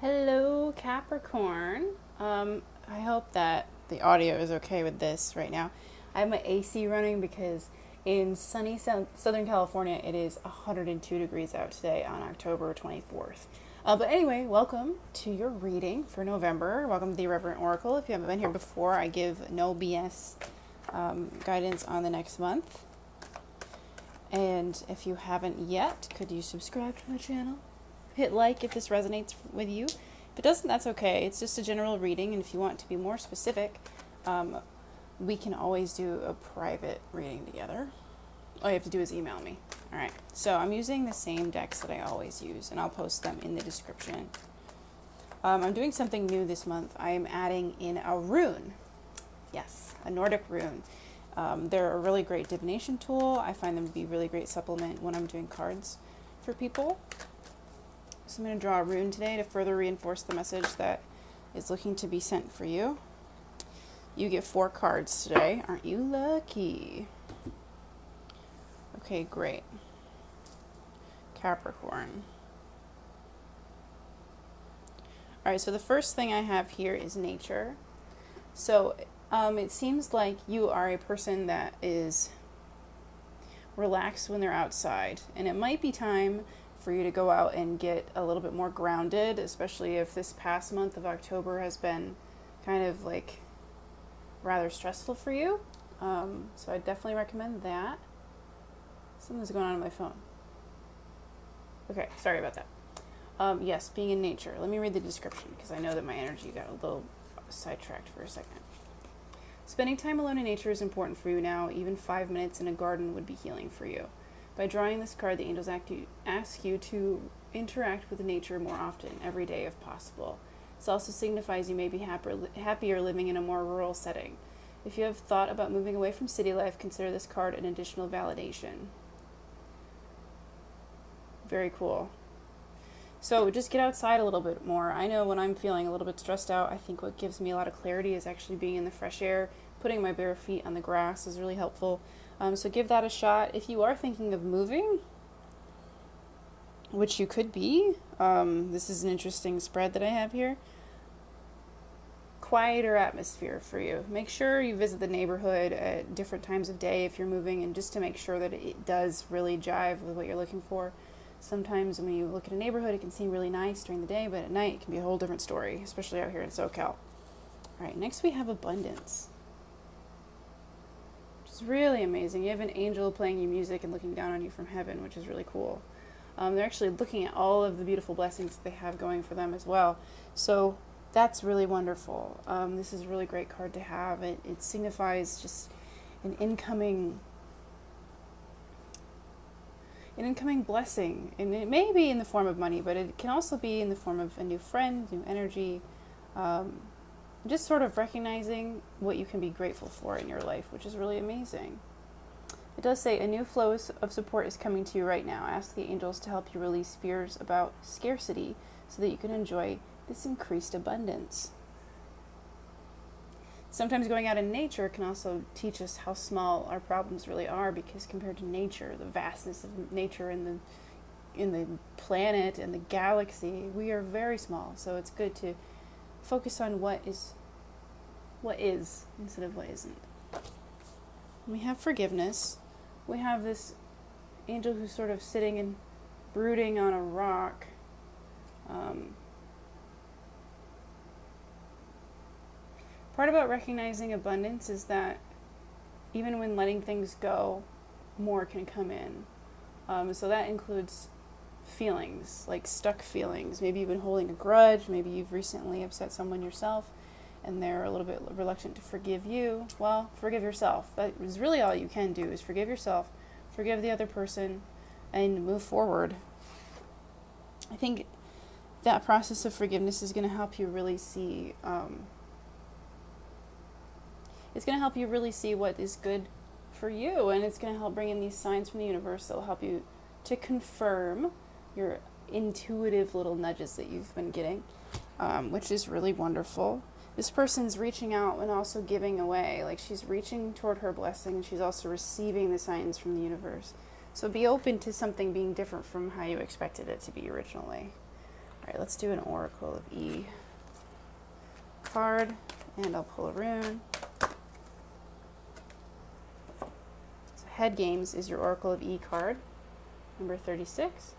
Hello, Capricorn. I hope that the audio is okay with this right now. I have my AC running because in sunny Southern California it is 102 degrees out today on October 24th. But anyway, welcome to your reading for November. Welcome to the Irreverent Oracle. If you haven't been here before, I give no BS guidance on the next month. And if you haven't yet, could you subscribe to my channel? Hit like if this resonates with you. If it doesn't, that's okay. It's just a general reading, and if you want to be more specific, we can always do a private reading together. All you have to do is email me. All right. So I'm using the same decks that I always use, and I'll post them in the description. I'm doing something new this month. I am adding in a rune. Yes, a Nordic rune. They're a really great divination tool. I find them to be a really great supplement when I'm doing cards for people. So I'm going to draw a rune today to further reinforce the message that is looking to be sent for you. You get 4 cards today. Aren't you lucky? Okay, great. Capricorn. Alright, so the first thing I have here is nature. So it seems like you are a person that is relaxed when they're outside. And it might be time for you to go out and get a little bit more grounded, especially if this past month of October has been kind of like rather stressful for you. So I definitely recommend that. Something's going on my phone. Okay, sorry about that. Yes, being in nature. Let me read the description because I know that my energy got a little sidetracked for a second. Spending time alone in nature is important for you now. Even 5 minutes in a garden would be healing for you. By drawing this card, the angels ask you to interact with nature more often, every day if possible. This also signifies you may be happier living in a more rural setting. If you have thought about moving away from city life, consider this card an additional validation. Very cool. So just get outside a little bit more. I know when I'm feeling a little bit stressed out, I think what gives me a lot of clarity is actually being in the fresh air. Putting my bare feet on the grass is really helpful. So give that a shot. If you are thinking of moving, which you could be, this is an interesting spread that I have here. Quieter atmosphere for you. Make sure you visit the neighborhood at different times of day if you're moving, and just to make sure that it does really jive with what you're looking for. Sometimes when you look at a neighborhood, it can seem really nice during the day, but at night it can be a whole different story, especially out here in SoCal. All right, next we have abundance. It's really amazing. You have an angel playing you music and looking down on you from heaven, which is really cool. They're actually looking at all of the beautiful blessings that they have going for them as well. So that's really wonderful. This is a really great card to have. It signifies just an incoming blessing. And it may be in the form of money, but it can also be in the form of a new friend, new energy, just sort of recognizing what you can be grateful for in your life, which is really amazing. It does say a new flow of support is coming to you right now. Ask the angels to help you release fears about scarcity so that you can enjoy this increased abundance. Sometimes going out in nature can also teach us how small our problems really are, because compared to nature, the vastness of nature in the planet and the galaxy, we are very small. So it's good to focus on what is instead of what isn't. We have forgiveness. We have this angel who's sort of sitting and brooding on a rock. Part about recognizing abundance is that even when letting things go, more can come in. So that includes feelings, like stuck feelings. Maybe you've been holding a grudge. Maybe you've recently upset someone yourself and they're a little bit reluctant to forgive you. Well, forgive yourself. That is really all you can do, is forgive yourself, forgive the other person, and move forward. I think that process of forgiveness is going to help you really see it's going to help you really see what is good for you, and it's going to help bring in these signs from the universe that will help you to confirm your intuitive little nudges that you've been getting, which is really wonderful. This person's reaching out and also giving away. Like, she's reaching toward her blessing, and she's also receiving the signs from the universe. So be open to something being different from how you expected it to be originally. right, let's do an Oracle of E card, and I'll pull a rune. So Head Games is your Oracle of E card, number 36.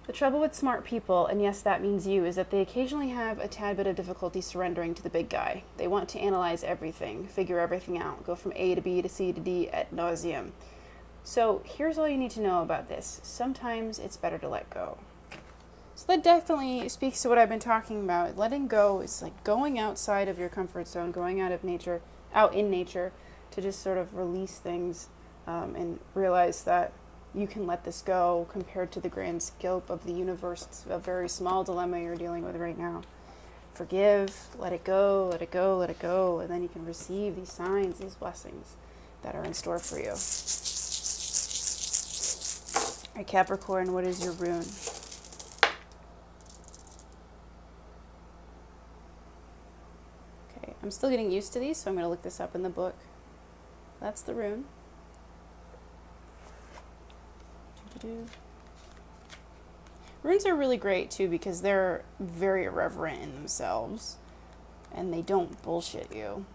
The trouble with smart people, and yes, that means you, is that they occasionally have a tad bit of difficulty surrendering to the big guy. They want to analyze everything, figure everything out, go from A to B to C to D ad nauseum. So here's all you need to know about this. Sometimes it's better to let go. So that definitely speaks to what I've been talking about. Letting go is like going outside of your comfort zone, going out in nature, to just sort of release things and realize that you can let this go compared to the grand scope of the universe. It's a very small dilemma you're dealing with right now. Forgive, let it go, let it go, let it go, and then you can receive these signs, these blessings that are in store for you. All right, Capricorn, what is your rune? Okay, I'm still getting used to these, so I'm going to look this up in the book. That's the rune. Runes are really great too because they're very irreverent in themselves and they don't bullshit you.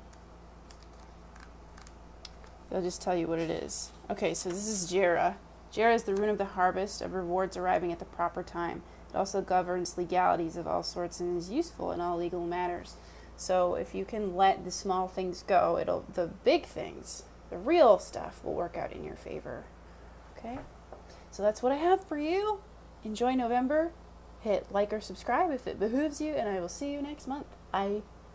They'll just tell you what it is. Okay, so this is Jera. Jera is the rune of the harvest, of rewards arriving at the proper time. It also governs legalities of all sorts and is useful in all legal matters. So if you can let the small things go, the big things, the real stuff will work out in your favor. Okay? So that's what I have for you. Enjoy November. Hit like or subscribe if it behooves you, and I will see you next month. Bye.